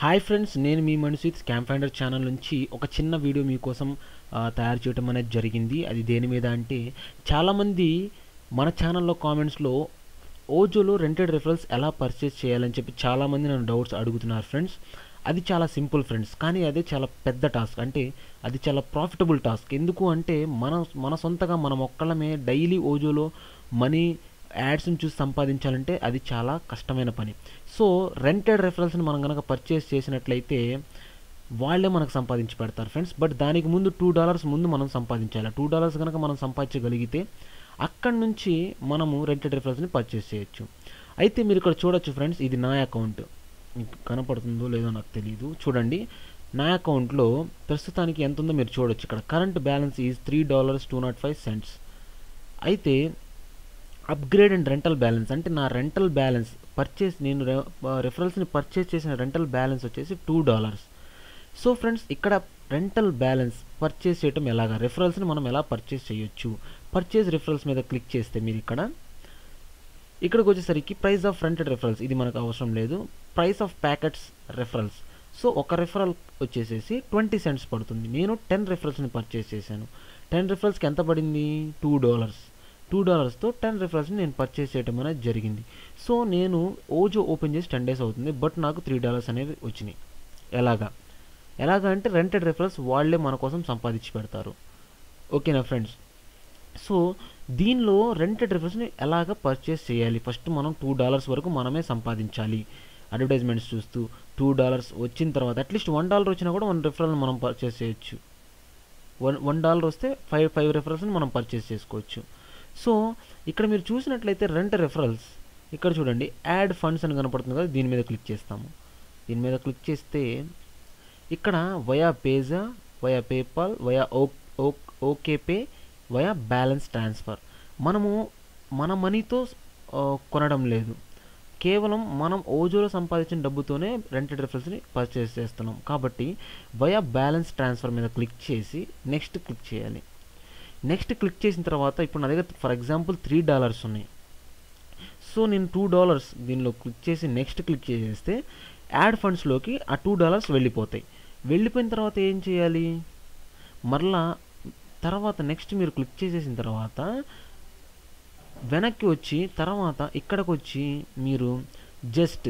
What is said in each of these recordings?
Hi friends, నేను మీ మనిషిత్ scam finder channel నుంచి ఒక చిన్న వీడియో మీకోసం తయారు చేయడం అనేది జరిగింది. అది దేని మీద అంటే, చాలామంది మన ఛానల్లో కామెంట్స్లో ఓజోలో రెంటెడ్ రిఫరల్స్ ఎలా పర్చేస్ చేయాలని చెప్పి చాలామంది నన్ను డౌట్స్ అడుగుతున్నారు ఫ్రెండ్స్. అది చాలా సింపుల్ ఫ్రెండ్స్, కానీ అదే చాలా పెద్ద టాస్క్. అంటే అది చాలా ప్రాఫిటబుల్ టాస్క్. ఎందుకు అంటే మన సొంతగా మనం ఒక్కళ్ళమే డైలీ ఓజోలో మనీ యాడ్స్ని చూసి సంపాదించాలంటే అది చాలా కష్టమైన పని. సో రెంటెడ్ రెఫరల్స్ని మనం కనుక పర్చేస్ చేసినట్లయితే వాళ్ళే మనకు సంపాదించి పెడతారు ఫ్రెండ్స్. బట్ దానికి ముందు $2 ముందు మనం సంపాదించాలి. $2 కనుక మనం సంపాదించగలిగితే అక్కడి నుంచి మనము రెంటెడ్ రెఫరల్స్ని పర్చేస్ చేయొచ్చు. అయితే మీరు ఇక్కడ చూడొచ్చు ఫ్రెండ్స్, ఇది నా అకౌంట్. మీకు కనపడుతుందో లేదో నాకు తెలియదు. చూడండి, నా అకౌంట్లో ప్రస్తుతానికి ఎంత ఉందో మీరు చూడొచ్చు. ఇక్కడ కరెంట్ బ్యాలెన్స్ ఈజ్ $3.205. అయితే అప్గ్రేడ్ అండ్ రెంటల్ బ్యాలెన్స్ అంటే నా రెంటల్ బ్యాలెన్స్ పర్చేస్, నేను రెఫరల్స్ని పర్చేస్ చేసిన రెంటల్ బ్యాలెన్స్ వచ్చేసి $2. సో ఫ్రెండ్స్, ఇక్కడ రెంటల్ బ్యాలెన్స్ పర్చేస్ చేయటం ఎలాగా, రెఫరల్స్ని మనం ఎలా పర్చేస్ చేయొచ్చు. పర్చేస్ రెఫరల్స్ మీద క్లిక్ చేస్తే మీరు ఇక్కడికి వచ్చేసరికి ప్రైస్ ఆఫ్ రెంటెడ్ రెఫరల్స్, ఇది మనకు అవసరం లేదు. Price of packets referrals. So ఒక రెఫరల్ వచ్చేసేసి 20 cents పడుతుంది. నేను 10 రెఫరల్స్ని పర్చేస్ చేశాను. 10 రెఫరల్స్కి ఎంత పడింది? $2తో 10 రెఫరల్స్ని నేను పర్చేస్ చేయడం అనేది జరిగింది. సో నేను ఓజో ఓపెన్ చేసి 10 days అవుతుంది, బట్ నాకు $3 అనేవి వచ్చినాయి. ఎలాగా అంటే రెంటెడ్ రెఫరల్స్ వాళ్ళే మన కోసం సంపాదించి పెడతారు. ఓకేనా ఫ్రెండ్స్? సో దీనిలో రెంటెడ్ రెఫరల్స్ని ఎలాగ పర్చేస్ చేయాలి? ఫస్ట్ మనం $2 వరకు మనమే సంపాదించాలి. అడ్వర్టైజ్మెంట్స్ చూస్తూ $2 వచ్చిన తర్వాత అట్లీస్ట్ $1 వచ్చినా కూడా 1 రెఫరల్ని మనం పర్చేస్ చేయొచ్చు. $1 వస్తే 5 రెఫరల్స్ని మనం పర్చేస్ చేసుకోవచ్చు. సో ఇక్కడ మీరు చూసినట్లయితే రెంట్ రెఫరల్స్, ఇక్కడ చూడండి యాడ్ ఫండ్స్ అని కనపడుతుంది కదా, దీని మీద క్లిక్ చేస్తాము. దీని మీద క్లిక్ చేస్తే ఇక్కడ via Payza, via PayPal, via OKPay, via balance transfer. మనము మన మనీతో కొనడం లేదు, కేవలం మనం ఓజోలో సంపాదించిన డబ్బుతోనే రెంటెడ్ రెఫరల్స్ని పర్చేస్ చేస్తున్నాం. కాబట్టి వయా బ్యాలెన్స్ ట్రాన్స్ఫర్ మీద క్లిక్ చేసి నెక్స్ట్ క్లిక్ చేయాలి. నెక్స్ట్ క్లిక్ చేసిన తర్వాత ఇప్పుడు నా దగ్గర ఫర్ ఎగ్జాంపుల్ $3 ఉన్నాయి. సో నేను $2 దీనిలో క్లిక్ చేసి నెక్స్ట్ క్లిక్ చేసేస్తే యాడ్ ఫండ్స్లోకి ఆ $2 వెళ్ళిపోతాయి. వెళ్ళిపోయిన తర్వాత ఏం చేయాలి? మరలా తర్వాత నెక్స్ట్ మీరు క్లిక్ చేసేసిన తర్వాత వెనక్కి వచ్చి తర్వాత ఇక్కడికి వచ్చి మీరు జస్ట్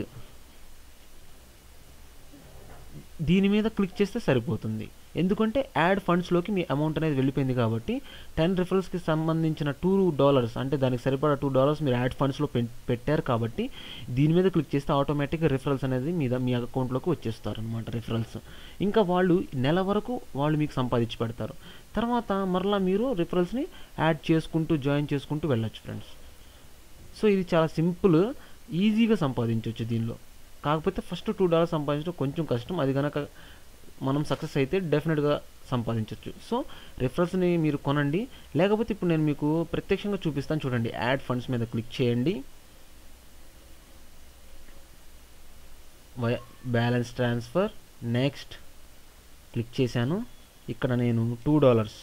దీని మీద క్లిక్ చేస్తే సరిపోతుంది. ఎందుకంటే యాడ్ ఫండ్స్లోకి మీ అమౌంట్ అనేది వెళ్ళిపోయింది కాబట్టి 10 రెఫరల్స్కి సంబంధించిన $2 అంటే దానికి సరిపడా $2 మీరు యాడ్ ఫండ్స్లో పెట్టారు కాబట్టి దీని మీద క్లిక్ చేస్తే ఆటోమేటిక్గా రెఫరల్స్ అనేది మీ అకౌంట్లోకి వచ్చేస్తారు అనమాట. రెఫరల్స్ ఇంకా వాళ్ళు నెల వరకు వాళ్ళు మీకు సంపాదించి పెడతారు. తర్వాత మరలా మీరు రెఫరల్స్ని యాడ్ చేసుకుంటూ జాయిన్ చేసుకుంటూ వెళ్ళొచ్చు ఫ్రెండ్స్. సో ఇది చాలా సింపుల్, ఈజీగా సంపాదించవచ్చు దీనిలో. కాకపోతే ఫస్ట్ $2 సంపాదించడం కొంచెం కష్టం. అది కనుక మనం సక్సెస్ అయితే డెఫినెట్గా సంపాదించవచ్చు. సో రెఫరల్స్ని మీరు కొనండి. లేకపోతే ఇప్పుడు నేను మీకు ప్రత్యక్షంగా చూపిస్తాను. చూడండి, యాడ్ ఫండ్స్ మీద క్లిక్ చేయండి. బ్యాలెన్స్ ట్రాన్స్ఫర్ నెక్స్ట్ క్లిక్ చేశాను. ఇక్కడ నేను $2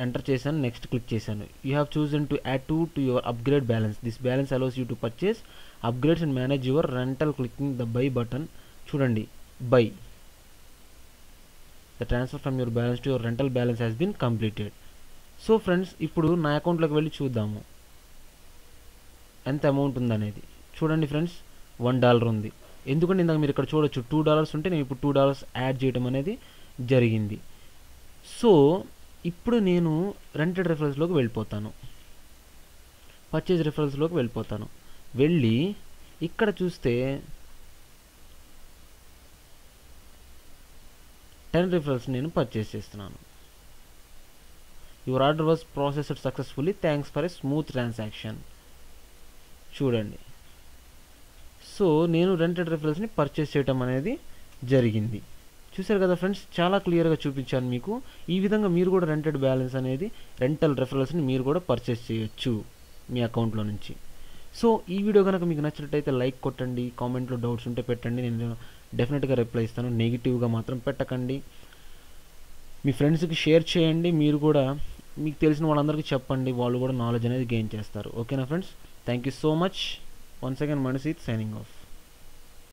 ఎంటర్ చేశాను. నెక్స్ట్ క్లిక్ చేశాను. You have chosen to add to your upgrade balance. This balance allows you to purchase upgrades and manage your rental clicking the buy button. చూడండి, by the transfer from your balance to your rental balance has been completed. So friends, ఇప్పుడు నా అకౌంట్లోకి వెళ్ళి చూద్దాము ఎంత amount ఉందనేది. చూడండి friends, $1 ఉంది. ఎందుకంటే ఇందాక మీరు ఇక్కడ చూడొచ్చు $2 ఉంటే నేను ఇప్పుడు $2 యాడ్ చేయడం అనేది జరిగింది. సో ఇప్పుడు నేను రెంటెడ్ రెఫరల్స్లోకి వెళ్ళిపోతాను, పర్చేజ్ రెఫరల్స్లోకి వెళ్ళిపోతాను. వెళ్ళి ఇక్కడ చూస్తే 10 రెఫరల్స్ నేను పర్చేస్ చేస్తున్నాను. Your order was processed successfully, thanks for a smooth transaction. చూడండి, సో నేను రెంటెడ్ రెఫరల్స్ని పర్చేస్ చేయడం అనేది జరిగింది. చూసారు కదా ఫ్రెండ్స్, చాలా క్లియర్గా చూపించాను మీకు. ఈ విధంగా మీరు కూడా రెంటెడ్ బ్యాలెన్స్ అనేది రెంటల్ రెఫరల్స్ని మీరు కూడా పర్చేస్ చేయొచ్చు మీ అకౌంట్లో నుంచి. సో ఈ వీడియో కనుక మీకు నచ్చినట్టయితే లైక్ కొట్టండి, కామెంట్లో డౌట్స్ ఉంటే పెట్టండి, నేను డెఫినెట్గా రిప్లై ఇస్తాను. నెగిటివ్గా మాత్రం పెట్టకండి. మీ ఫ్రెండ్స్కి షేర్ చేయండి. మీరు కూడా మీకు తెలిసిన వాళ్ళందరికీ చెప్పండి, వాళ్ళు కూడా నాలెడ్జ్ అనేది గెయిన్ చేస్తారు. ఓకేనా friends? Thank you so much. Once again, Manishit signing of.